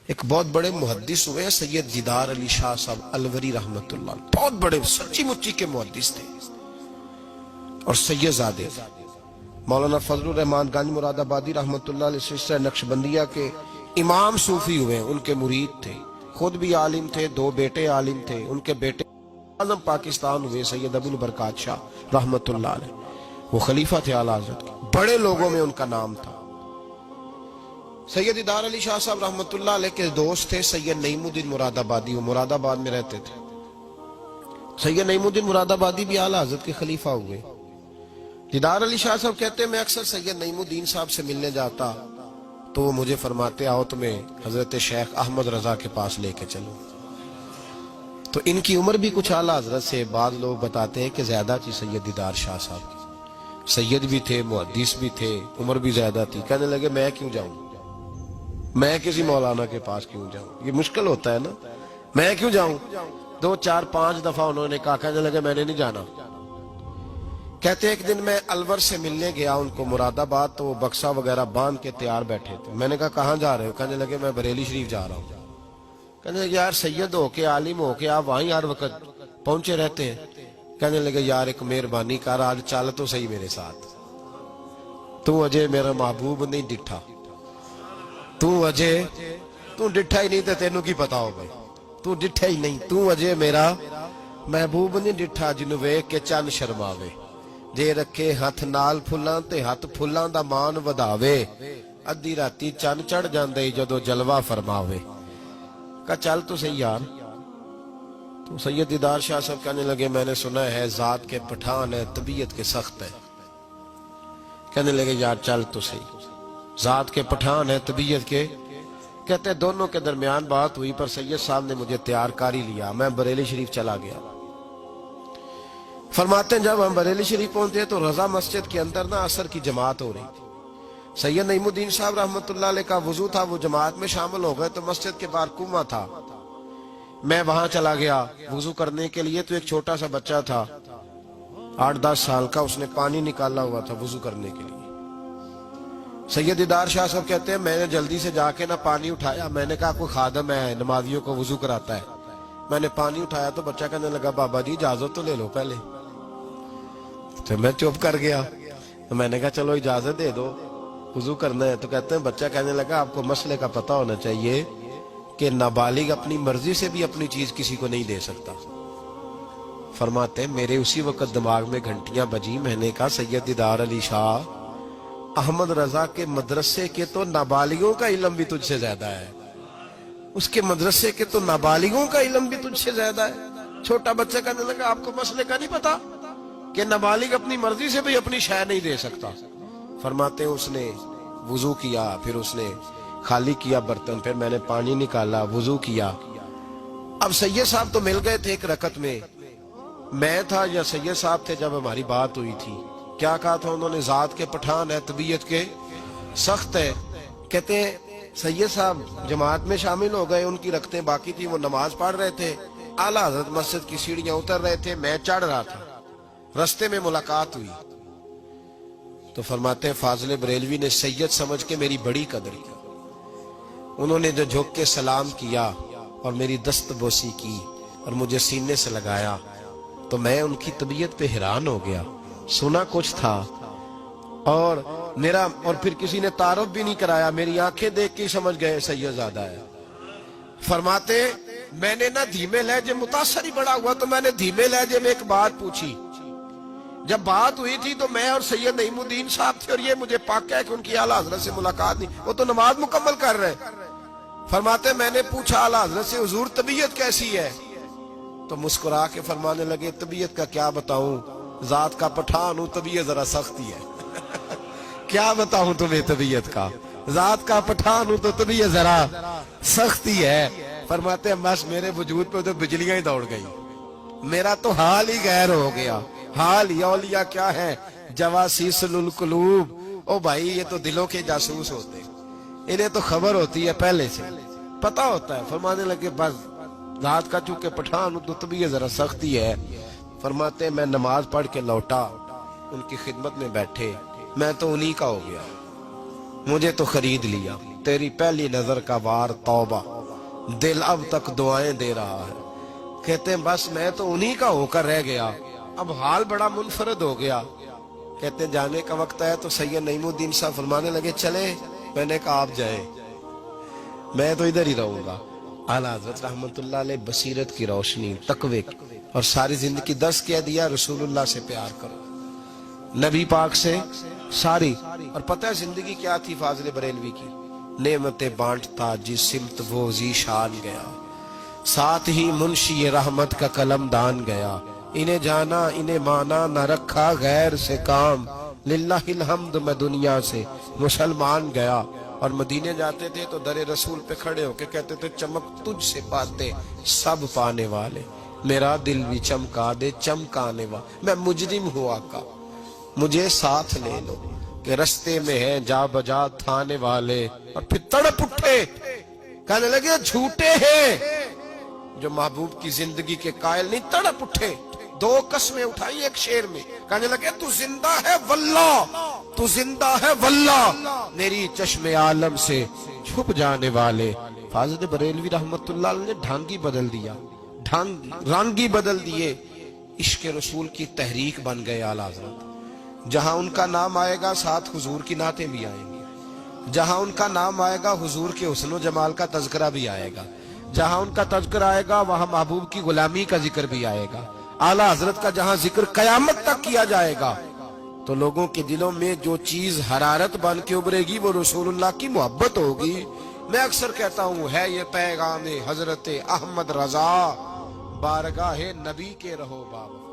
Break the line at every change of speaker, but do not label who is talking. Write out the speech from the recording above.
ایک بہت بڑے محدث ہوئے سید دیدار علی شاہ صاحب الوری رحمت اللہ، بہت بڑے سچی مچی کے محدث تھے، اور سید زادے مولانا فضل الرحمان گنج مراد آبادی رحمت اللہ علیہ سلسلہ نقشبندیہ کے امام صوفی ہوئے، ان کے مرید تھے، خود بھی عالم تھے، دو بیٹے عالم تھے، ان کے بیٹے اعظم پاکستان ہوئے سید ابو البرکات شاہ رحمت اللہ علیہ، وہ خلیفہ تھے اعلیٰ حضرت کے، بڑے لوگوں میں ان کا نام تھا۔ سید دیدار علی شاہ صاحب رحمت اللہ علیہ کے دوست تھے سید نعیم الدین مراد آبادی، وہ مراد آباد میں رہتے تھے۔ سید نعیم الدین مراد آبادی بھی اعلیٰ حضرت کے خلیفہ ہوئے۔ دیدار علی شاہ صاحب کہتے ہیں میں اکثر سید نعیم الدین صاحب سے ملنے جاتا تو وہ مجھے فرماتے آؤ تمہیں حضرت شیخ احمد رضا کے پاس لے کے چلو۔ تو ان کی عمر بھی کچھ اعلیٰ حضرت سے بعض لوگ بتاتے ہیں کہ زیادہ تھی سید دیدار شاہ صاحب کی، سید بھی تھے، محدث بھی تھے، عمر بھی زیادہ تھی۔ کہنے لگے میں کیوں جاؤں، میں کسی مولانا کے پاس کیوں جاؤں، یہ مشکل ہوتا ہے نا، میں کیوں جاؤں۔ 2 4 5 دفعہ انہوں نے کہا، کہنے لگے میں نے نہیں جانا۔ کہتے ایک دن میں الور سے ملنے گیا ان کو مراد آباد، تو وہ بکسا وغیرہ باندھ کے تیار بیٹھے تھے۔ میں نے کہا کہاں جا رہے ہو؟ کہنے لگے میں بریلی شریف جا رہا ہوں۔ کہنے لگے یار سید ہو کے عالم ہو کے آپ وہیں ہر وقت پہنچے رہتے ہیں۔ کہنے لگے یار ایک مہربانی کر، آج چل تو صحیح میرے ساتھ، تو اجے میرا محبوب نہیں ڈٹھا، تو اجے تو ڈٹھا ہی نہیں تو تینوں کی پتا ہو بھائی، تو ڈٹھا ہی نہیں، تو اجے میرا محبوب نہیں ڈٹھا، جنوں ویکھ کے چن شرماوے، جے رکھے ہاتھ نال پھلاں تے ہاتھ پھلاں دا مان وداوے، ادھی راتی چن چڑھ جاندے جدو جلوہ فرماوے۔ کہا چل تو صحیح یار۔ تو سید دیدار شاہ صاحب کہنے لگے میں نے سنا ہے ذات کے پٹھان ہے، طبیعت کے سخت ہے۔ کہنے لگے یار چل تو صحیح، ذات کے پٹھان ہے، طبیعت کے۔ کہتے دونوں کے درمیان بات ہوئی، پر سید صاحب نے مجھے تیار کر ہی لیا، میں بریلی شریف چلا گیا۔ فرماتے ہیں جب ہم بریلی شریف پہنچے تو رضا مسجد کے اندر نا عصر کی جماعت ہو رہی تھی۔ سید نعیم الدین صاحب رحمت اللہ علیہ کا وضو تھا، وہ جماعت میں شامل ہو گئے، تو مسجد کے باہر کنواں تھا، میں وہاں چلا گیا وضو کرنے کے لیے۔ تو ایک چھوٹا سا بچہ تھا 8-10 سال کا، اس نے پانی نکالا ہوا تھا وضو کرنے کے لیے۔ سید دیدار شاہ صاحب کہتے ہیں میں نے جلدی سے جا کے نہ پانی اٹھایا، میں نے کہا کوئی خادم ہے نمازیوں کو وضو کراتا ہے، میں نے پانی اٹھایا تو بچہ کہنے لگا بابا جی اجازت تو لے لو پہلے۔ تو میں چپ کر گیا، تو میں نے کہا چلو اجازت دے دو وضو کرنا ہے۔ تو کہتے ہیں بچہ کہنے لگا آپ کو مسئلے کا پتہ ہونا چاہیے کہ نابالغ اپنی مرضی سے بھی اپنی چیز کسی کو نہیں دے سکتا۔ فرماتے ہیں میرے اسی وقت دماغ میں گھنٹیاں بجی، میں نے کہا سید دیدار علی شاہ احمد رضا کے مدرسے کے تو نابالغوں کا علم بھی تجھ سے زیادہ ہے، اس کے مدرسے کے تو نابالغوں کا علم بھی تجھ سے زیادہ ہے۔ چھوٹا بچہ کہنے لگا آپ کو مسئلے کا نہیں پتا کہ نابالغ اپنی مرضی سے بھی اپنی شے نہیں دے سکتا۔ فرماتے ہیں اس نے وضو کیا، پھر اس نے خالی کیا برتن، پھر میں نے پانی نکالا، وضو کیا۔ اب سید صاحب تو مل گئے تھے ایک رکعت میں، میں تھا یا سید صاحب تھے جب ہماری بات ہوئی تھی، کیا کہا تھا انہوں نے؟ ذات کے پٹھان ہے، طبیعت کے سخت ہے۔ کہتے ہیں سید صاحب جماعت میں شامل ہو گئے، ان کی رکعتیں باقی تھی، وہ نماز پڑھ رہے تھے، اعلیٰ حضرت مسجد کی سیڑھیاں اتر رہے تھے، میں چڑھ رہا تھا، رستے میں ملاقات ہوئی۔ تو فرماتے ہیں فاضل بریلوی نے سید سمجھ کے میری بڑی قدر کی، انہوں نے جو جھک کے سلام کیا اور میری دست بوسی کی اور مجھے سینے سے لگایا، تو میں ان کی طبیعت پہ حیران ہو گیا، سنا کچھ تھا اور پھر کسی نے تعارف بھی نہیں کرایا، میری آنکھیں دیکھ کے سمجھ گئے سید زادہ ہے۔ فرماتے میں نے نہ دھیمے لہجے، متاثر ہی بڑا ہوا تو میں نے دھیمے لہجے میں ایک بات پوچھی۔ جب بات ہوئی تھی تو میں اور سید نعیم الدین صاحب تھے، اور یہ مجھے پاکا ہے کہ ان کی اعلیٰ حضرت سے ملاقات نہیں، وہ تو نماز مکمل کر رہے۔ فرماتے میں نے پوچھا اعلیٰ حضرت سے حضور طبیعت کیسی ہے؟ تو مسکرا کے فرمانے لگے طبیعت کا کیا بتاؤں، ذات کا پٹھان ہوں، طبیعت ذرا سختی ہے۔ کیا بتاؤں تمہیں طبیعت کا، ذات کا پٹھان ہوں تو طبیعت ذرا سختی ہے۔ فرماتے ہیں بس میرے وجود پہ تو بجلیاں ہی دوڑ گئی، میرا تو حال ہی غیر ہو گیا۔ حال ہی اولیاء کیا ہے، جواسیس القلوب، او بھائی یہ تو دلوں کے جاسوس ہوتے، انہیں تو خبر ہوتی ہے پہلے سے، پتہ ہوتا ہے۔ فرمانے لگے بس ذات کا چونکہ پٹھان ہوں تو طبیعت ذرا سختی ہے۔ فرماتے ہیں میں نماز پڑھ کے لوٹا، ان کی خدمت میں بیٹھے، میں تو انہی کا ہو گیا، مجھے تو خرید لیا، تیری پہلی نظر کا وار توبہ۔ دل اب تک دعائیں دے رہا ہے. کہتے ہیں بس میں تو انہی کا ہو کر رہ گیا, اب حال بڑا منفرد ہو گیا. کہتے ہیں جانے کا وقت آیا تو سید نعیم الدین صاحب فرمانے لگے چلے. میں نے کہا آپ جائیں, میں تو ادھر ہی رہوں گا. اعلیٰ حضرت رحمت اللہ علیہ بصیرت کی روشنی, تقوی کی, اور ساری زندگی درس کہہ دیا رسول اللہ سے پیار کرو, نبی پاک سے ساری. اور پتہ ہے زندگی کیا تھی فاضل بریلوی کی؟ نعمتیں بانٹتا جس سمت وہ ذیشان گیا, ساتھ ہی منشی رحمت کا قلم دان گیا. انہیں جانا انہیں مانا نہ رکھا غیر سے کام, للہ الحمد میں دنیا سے مسلمان گیا. اور مدینے جاتے تھے تو در رسول پہ کھڑے ہو کے کہتے تھے چمک تجھ سے پاتے سب پانے والے, میرا دل بھی چمکا دے چمکانے والے. میں مجرم ہوں آقا مجھے ساتھ لے لو, کہ رستے میں ہیں جا بجا تھانے والے. اور پھر تڑپ اٹھے کہنے لگے جھوٹے ہیں جو محبوب کی زندگی کے قائل نہیں. تڑپ اٹھے, دو قسمیں اٹھائی ایک شعر میں, کہنے لگے تو زندہ ہے واللہ, تو زندہ ہے واللہ, میری چشم عالم سے چھپ جانے والے. فاضل بریلوی رحمت اللہ علیہ نے ڈھانگی بدل دیا, رانگی بدل دیے, عشق رسول کی تحریک بن گئے اعلیٰ حضرت. جہاں ان کا نام آئے گا ساتھ حضور کی نعتیں بھی آئیں گی, جہاں ان کا نام آئے گا حضور کے حسن و جمال کا تذکرہ بھی آئے گا, جہاں ان کا تذکرہ آئے گا وہاں محبوب کی غلامی کا ذکر بھی آئے گا. اعلیٰ حضرت کا جہاں ذکر قیامت تک کیا جائے گا تو لوگوں کے دلوں میں جو چیز حرارت بن کے ابھرے گی وہ رسول اللہ کی محبت ہوگی. میں اکثر کہتا ہوں ہے یہ پیغام حضرت احمد رضا, بارگاہ نبی کے رہو بابا.